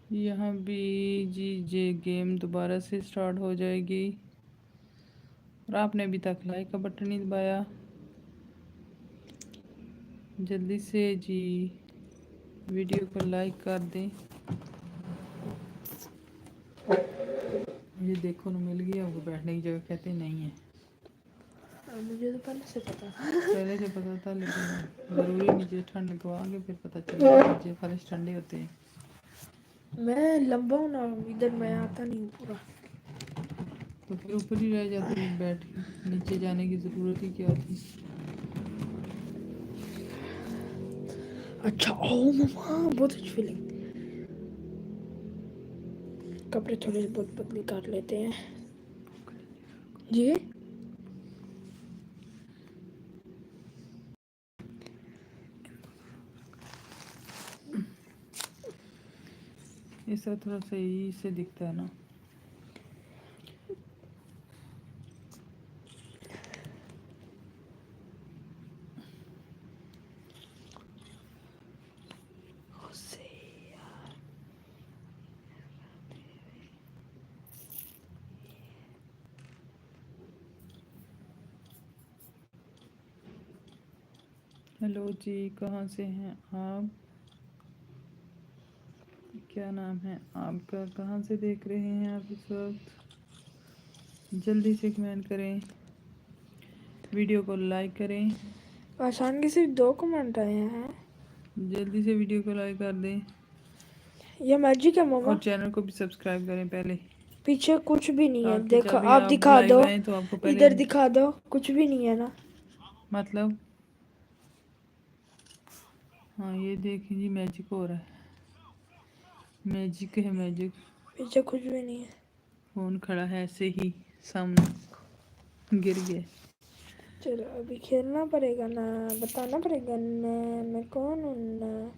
यहाँ भी जी जे गेम दोबारा से स्टार्ट हो जाएगी। और आपने अभी तक लाइक का बटन नहीं दबाया, जल्दी से जी वीडियो को लाइक कर दें। ये देखो ना, मिल गया आपको बैठने की जगह, कहते नहीं है। मुझे तो पहले से पता था। पहले से पता था, लेकिन ज़रूरी नीचे ठंड लगवाएंगे फिर पता चलेगा। नीचे फर्श ठंडे होते हैं। मैं लंबा हूँ ना, इधर मैं आता नहीं हूँ पूरा। तो फिर ऊपर ही रह जाती, बैठ नीचे जाने की ज़रूरत ही क्या थी। अच्छा, ओ मम्मा बहुत अच्छी फीलिंग। कपड़े थोड़े बहुत पतली कर लेते हैं जी। इस तरह थोड़ा सही से दिखता है ना। हेलो जी, कहाँ से हैं आप? क्या नाम है आपका? कहाँ से देख रहे हैं आप इस वक्त? जल्दी से कमेंट करें, वीडियो को लाइक करें। आसान के सिर्फ 2 कमेंट आए हैं। जल्दी से वीडियो को लाइक कर दें ये मैजिक है मम्मा। और चैनल को भी सब्सक्राइब करें पहले, पीछे कुछ भी नहीं है, ताकि देखो जब भी आप आप दिखा लाइव दो। आए तो आपको पहले। इधर दिखा दो, कुछ भी नहीं है ना। मतलब हाँ, ये देखें जी, मैजिक हो रहा है। मैजिक है मैजिक। पीछे कुछ भी नहीं है। फ़ोन खड़ा है ऐसे ही सामने, गिर गया। चलो अभी खेलना पड़ेगा ना, बताना पड़ेगा ना मैं कौन हूँ ना।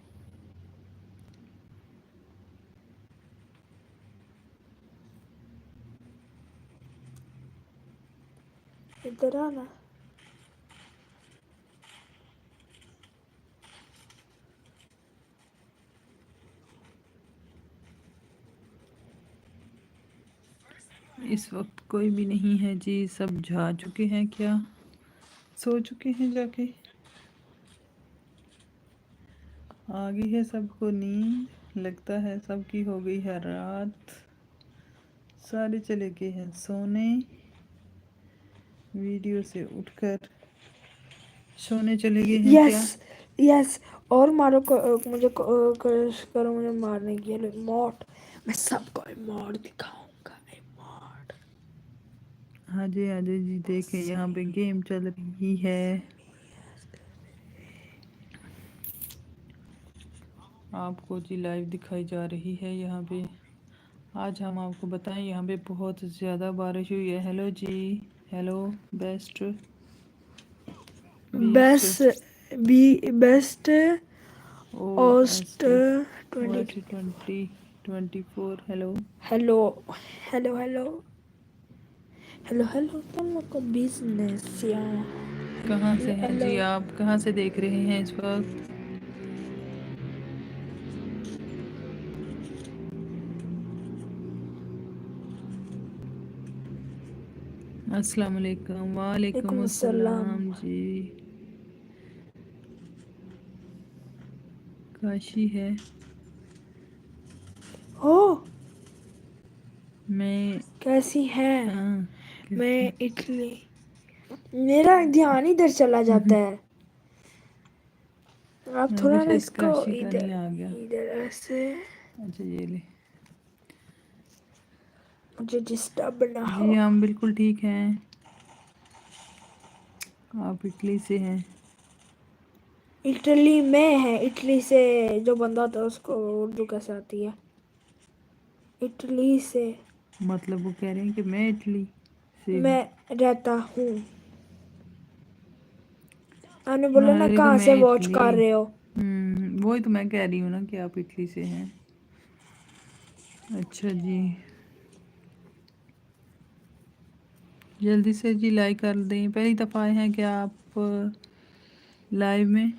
इधर आना। इस वक्त कोई भी नहीं है जी, सब जा चुके हैं क्या? सो चुके हैं जाके। आ गई है सबको नींद, लगता है सबकी हो गई है रात। सारे चले गए हैं सोने, वीडियो से उठकर सोने चले गए हैं यस क्या? यस। और मारो मुझे कोशिश करो मुझे मारने की मॉड। मैं सबको मॉड दिखाऊंगा। मॉड। हाँ जी हाँ जी, देखें यहाँ पे गेम चल रही है। आपको जी लाइव दिखाई जा रही है यहाँ पे। आज हम आपको बताएं, यहाँ पे बहुत ज़्यादा बारिश हुई है। हेलो जी, hello best beast best best O S ओस्ट T O 20। S T 2024। Hello hello hello hello hello hello, तुम लोग को बिजनेस या कहाँ से हैं हेलो। जी आप? कहाँ से देख रहे हैं इस वक्त? अस्सलाम वालेकुम। वालेकुम अस्सलाम। अस्सलाम जी। काशी है। हो मैं कैसी है? हाँ, मैं कैसे? इटली। मेरा ध्यान इधर चला जाता है। आप अभी थोड़ा ना शायद इसको काशी का इधर नहीं आ गया। इधर ऐसे। अच्छा ये ले मुझे डिस्टर्ब ना जी, हो। हम बिल्कुल ठीक हैं। आप इटली से हैं? इटली में है। इटली से जो बंदा था उसको उर्दू कैसे आती है? इटली से मतलब वो कह रहे हैं कि मैं इटली से हूँ। मैं रहता हूँ। आपने बोला ना अरे तो कहाँ मैं से वॉच इटली, कर रहे हो। वही तो मैं कह रही हूँ ना कि आप इटली से हैं। अच्छा जी, जल्दी से जी लाइक कर दें। पहली दफ़ा आए हैं क्या आप लाइव में?